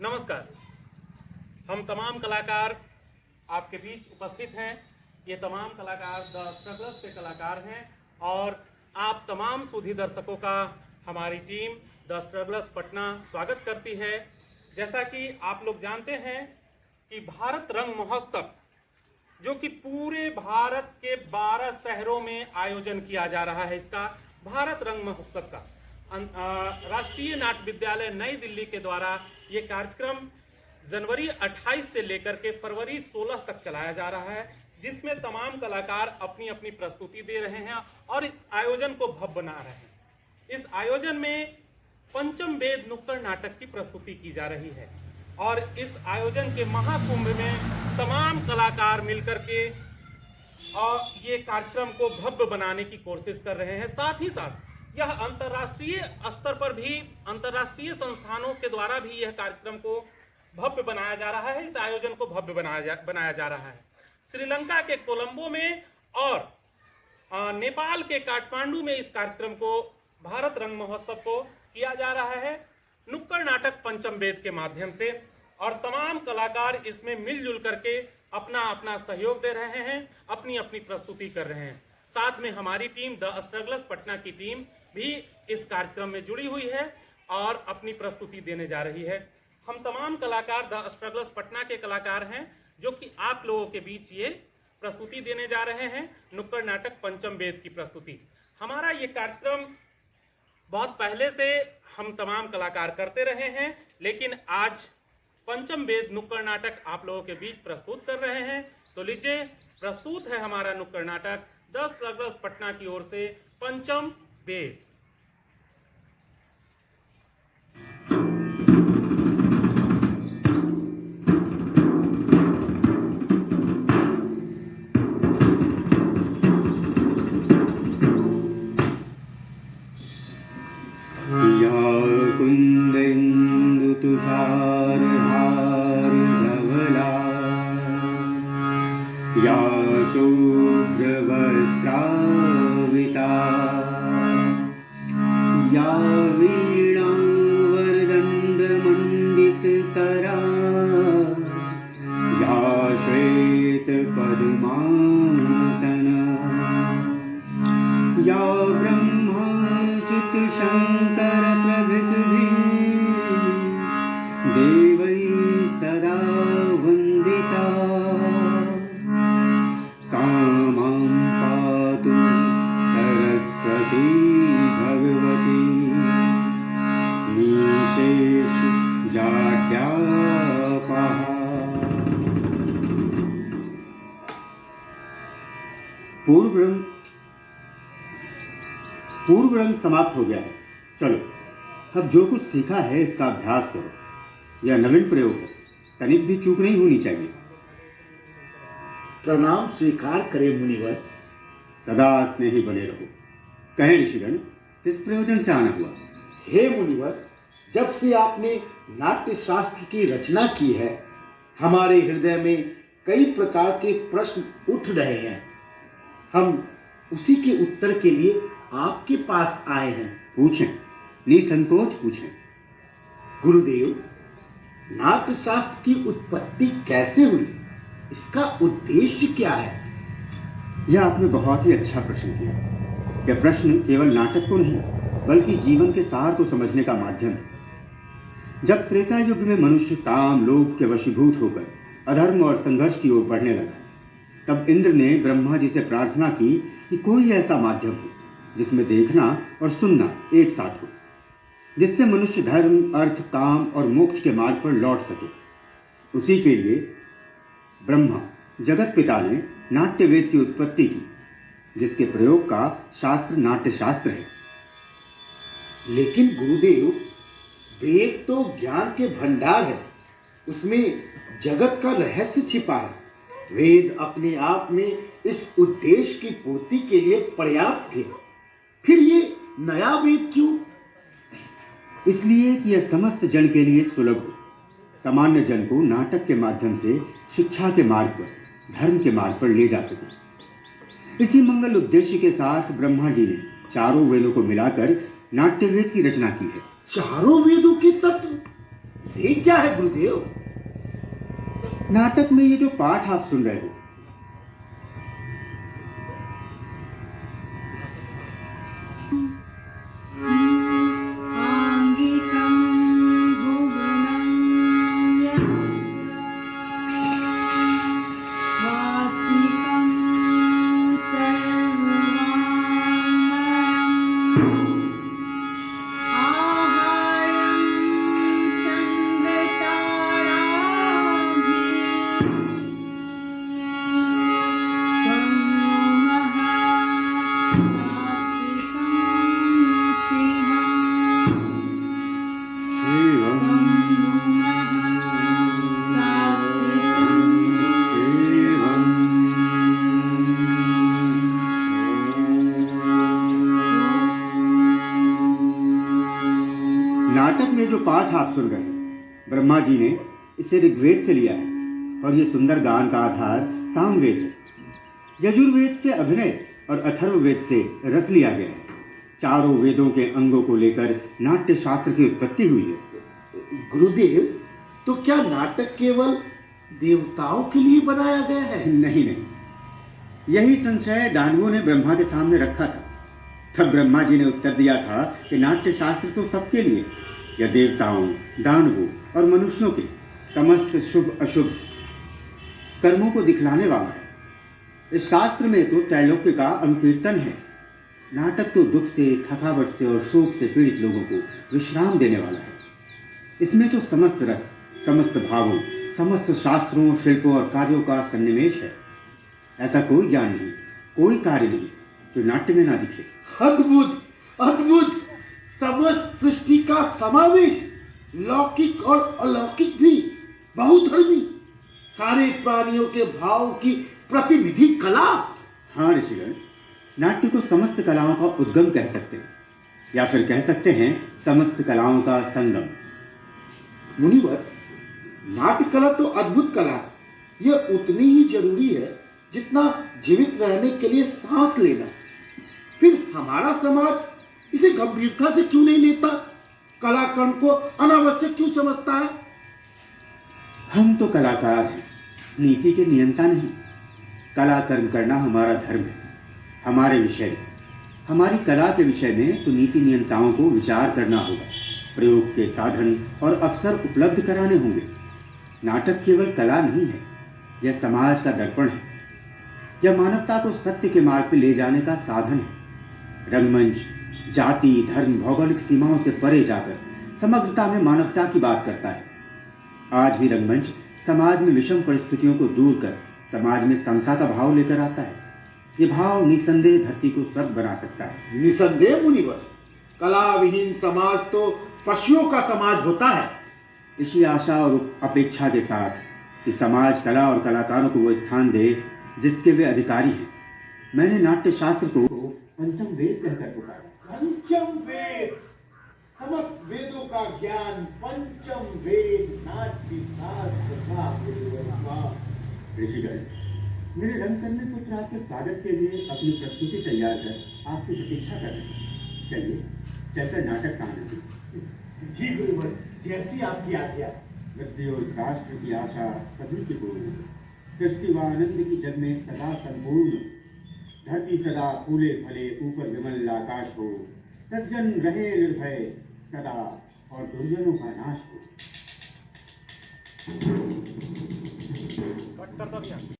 नमस्कार। हम तमाम कलाकार आपके बीच उपस्थित हैं। ये तमाम कलाकार द स्ट्रगलर्स के कलाकार हैं और आप तमाम सुधी दर्शकों का हमारी टीम द स्ट्रगलर्स पटना स्वागत करती है। जैसा कि आप लोग जानते हैं कि भारत रंग महोत्सव जो कि पूरे भारत के 12 शहरों में आयोजन किया जा रहा है, इसका भारत रंग महोत्सव का राष्ट्रीय नाट्य विद्यालय नई दिल्ली के द्वारा ये कार्यक्रम जनवरी 28 से लेकर के फरवरी 16 तक चलाया जा रहा है, जिसमें तमाम कलाकार अपनी अपनी प्रस्तुति दे रहे हैं और इस आयोजन को भव्य बना रहे हैं। इस आयोजन में पंचम वेद नुक्कड़ नाटक की प्रस्तुति की जा रही है और इस आयोजन के महाकुंभ में तमाम कलाकार मिलकर के और ये कार्यक्रम को भव्य बनाने की कोशिश कर रहे हैं। साथ ही साथ यह अंतर्राष्ट्रीय स्तर पर भी अंतर्राष्ट्रीय संस्थानों के द्वारा भी यह कार्यक्रम को भव्य बनाया जा रहा है। इस आयोजन को भव्य बनाया जा रहा है। श्रीलंका के कोलंबो में और नेपाल के काठमांडू में इस कार्यक्रम को भारत रंग महोत्सव को किया जा रहा है नुक्कड़ नाटक पंचम वेद के माध्यम से, और तमाम कलाकार इसमें मिलजुल करके अपना अपना सहयोग दे रहे हैं, अपनी अपनी प्रस्तुति कर रहे हैं। साथ में हमारी टीम द स्ट्रगलर्स पटना की टीम भी इस कार्यक्रम में जुड़ी हुई है और अपनी प्रस्तुति देने जा रही है। हम तमाम कलाकार द स्ट्रगलर्स पटना के कलाकार हैं जो कि आप लोगों के बीच ये प्रस्तुति देने जा रहे हैं नुक्कड़ नाटक पंचम वेद की प्रस्तुति। हमारा ये कार्यक्रम बहुत पहले से हम तमाम कलाकार करते रहे हैं, लेकिन आज पंचम वेद नुक्कड़ नाटक आप लोगों के बीच प्रस्तुत कर रहे हैं। तो लीजिए, प्रस्तुत है हमारा नुक्कड़ नाटक द स्ट्रगलर्स पटना की ओर से पंचम वेद। या शुभ्रवस्त्राविता या वीणावरदण्डमण्डितकरा या श्वेतपद्मासना या ब्रह्माच्युतशङ्करप्रभृतिभिः देवैः सदा वन्दिता भगवती निशेष जाड्यापहा। पूर्व रंग समाप्त हो गया है। चलो अब जो कुछ सीखा है इसका अभ्यास करो। यह नवीन प्रयोग है, तनिक भी चूक नहीं होनी चाहिए। प्रणाम स्वीकार करें मुनिवर। सदा स्नेही बने रहो। कहें ऋषिगण, किस प्रयोजन से आना हुआ? हे मुनिवर, जब से आपने नाट्य शास्त्र की रचना की है, हमारे हृदय में कई प्रकार के प्रश्न उठ रहे हैं। हम उसी के उत्तर के लिए आपके पास आए हैं। पूछें, निसंकोच पूछें। गुरुदेव, नाट्य शास्त्र की उत्पत्ति कैसे हुई? इसका उद्देश्य क्या है? यह आपने बहुत ही अच्छा प्रश्न किया। यह प्रश्न केवल नाटक को नहीं बल्कि जीवन के सार को समझने का माध्यम है। जब त्रेता युग में मनुष्य काम लोभ के वशीभूत होकर अधर्म और संघर्ष की ओर बढ़ने लगा, तब इंद्र ने ब्रह्मा जी से प्रार्थना की कि कोई ऐसा माध्यम हो जिसमें देखना और सुनना एक साथ हो, जिससे मनुष्य धर्म, अर्थ, काम और मोक्ष के मार्ग पर लौट सके। उसी के लिए ब्रह्मा जगत पिता ने नाट्य वेद की उत्पत्ति की, जिसके प्रयोग का शास्त्र नाट्य शास्त्र है। लेकिन गुरुदेव, वेद तो ज्ञान के भंडार है, उसमें जगत का रहस्य छिपा है। वेद अपने आप में इस उद्देश्य की पूर्ति के लिए पर्याप्त थे, फिर ये नया वेद क्यों? इसलिए कि यह समस्त जन के लिए सुलभ हो, सामान्य जन को नाटक के माध्यम से शिक्षा के मार्ग पर, धर्म के मार्ग पर ले जा सके। इसी मंगल उद्देश्य के साथ ब्रह्मा जी ने चारों वेदों को मिलाकर नाट्य वेद की रचना की है। चारों वेदों के तत्व? ये क्या है गुरुदेव? नाटक में ये जो पाठ आप सुन रहे हो, नाटक में जो पाठ आप सुन रहे हैं, ब्रह्मा जी ने इसे ऋग्वेद से लिया है और ये सुंदर गान का आधार सामवेद है। यजुर्वेद से अभिनय और अथर्ववेद से रस लिया गया है। चारों वेदों के अंगों को लेकर नाट्य शास्त्र की उत्पत्ति हुई है। गुरुदेव, तो क्या नाटक केवल देवताओं के लिए बनाया गया है? नहीं नहीं, यही संशय दानवों ने ब्रह्मा के सामने रखा था। तब ब्रह्मा जी ने उत्तर दिया था कि नाट्य शास्त्र तो सबके लिए, यह देवताओं, दानवों और मनुष्यों के समस्त शुभ अशुभ कर्मों को दिखलाने वाला है। इस शास्त्र में तो त्रैलोक्य का अनुकीर्तन है। नाटक तो दुख से, थकावट से और शोक से पीड़ित लोगों को विश्राम देने वाला है। इसमें तो समस्त रस, समस्त भावों, समस्त शास्त्रों, शिल्पों और कार्यों का सन्निवेश है। ऐसा कोई ज्ञान नहीं, कोई कार्य नहीं जो नाट्य में ना दिखे। अद्भुत, अद्भुत! समस्त सृष्टि का समावेश, लौकिक और अलौकिक भी, बहुधर्मी, सारे प्राणियों के भाव की प्रतिनिधि कला। हाँ ऋषिगण, नाट्य को समस्त कलाओं का उद्गम कह सकते हैं, या फिर कह सकते हैं समस्त कलाओं का संगम। मुनिवर, नाट्य कला तो अद्भुत कला है। यह उतनी ही जरूरी है जितना जीवित रहने के लिए सांस लेना। फिर हमारा समाज इसे गंभीरता से क्यों नहीं लेता? कलाकर्म को अनावश्यक क्यों समझता है? हम तो कलाकार हैं, नीति के नियंता नहीं। कलाकर्म करना हमारा धर्म है, हमारे विषय में। हमारी कला के विषय में तो नीति नियंताओं को विचार करना होगा, प्रयोग के साधन और अवसर उपलब्ध कराने होंगे। नाटक केवल कला नहीं है, यह समाज का दर्पण है। यह मानवता को सत्य के मार्ग पर ले जाने का साधन है। रंगमंच जाति, धर्म, भौगोलिक सीमाओं से परे जाकर समग्रता में मानवता की बात करता है। आज भी रंगमंच समाज में विषम परिस्थितियों को दूर कर समाज में समता का भाव लेकर आता है। ये भाव निसंदेह धरती को स्वर्ग बना सकता है। निसंदेह मुनिवर, कला विहीन समाज तो पशुओं का समाज होता है। इसी आशा और अपेक्षा के साथ कि समाज कला और कलाकारों को वो स्थान दे जिसके वे अधिकारी हैं, मैंने नाट्य शास्त्र को पंचम वेद कहकर पुकारा। पंचम वेद, समस्त वेदों का ज्ञान, पंचम वेद, नाट्य शास्त्र का गुरुवर। ऋषिगण, मेरे रंग करने पुत्र आपके स्वागत के लिए अपनी प्रस्तुति तैयार कर आपकी प्रतीक्षा कर रहे हैं। चलिए चलकर नाटक का आनंद। जी गुरुवर, जैसी आपकी आज्ञा। वृद्धि और राष्ट्र की आशा सभी की पूर्ण, सृष्टि व आनंद की जग में सदा संपूर्ण। धरती सदा फूले फले, ऊपर विमल आकाश हो, सज्जन रहे निर्भय सदा और दुर्जनों का नाश हो। कट कर दो भैया।